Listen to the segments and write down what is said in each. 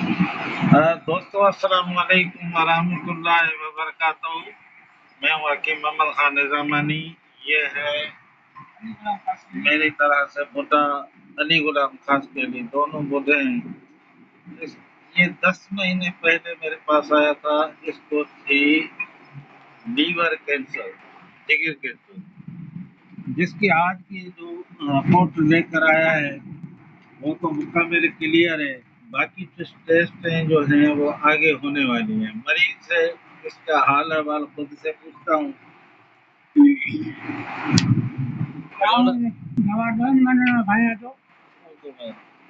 دوستو السلام علیکم ورحمۃ اللہ وبرکاتہ. میں ہوں حکیم محمد خان نظامانی. یہ ہے میری طرح سے بڈھا علی غلام خاص کے لیے، دونوں بڈھے ہیں. یہ 10 مہینے پہلے میرے پاس آیا تھا. اس کو تھی لیور کینسر، جگر کینسر، جس کی آج کی جو رپورٹ لے کر آیا ہے وہ تو مکمل کلیئر ہے. باقی ٹیسٹ ہیں جو ہیں وہ آگے ہونے والی ہیں. مریض سے اس کا حال احوال خود سے پوچھتا ہوں.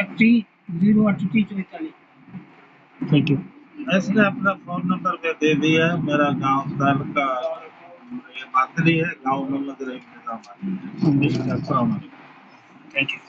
046 08344. Thank you. اس نے اپنا فون نمبر پہ دے دیا. میرا گاؤں تعلقہ یہ ماتری ہے، گاؤں محمد رحیم نظام. السلام علیکم. Thank you.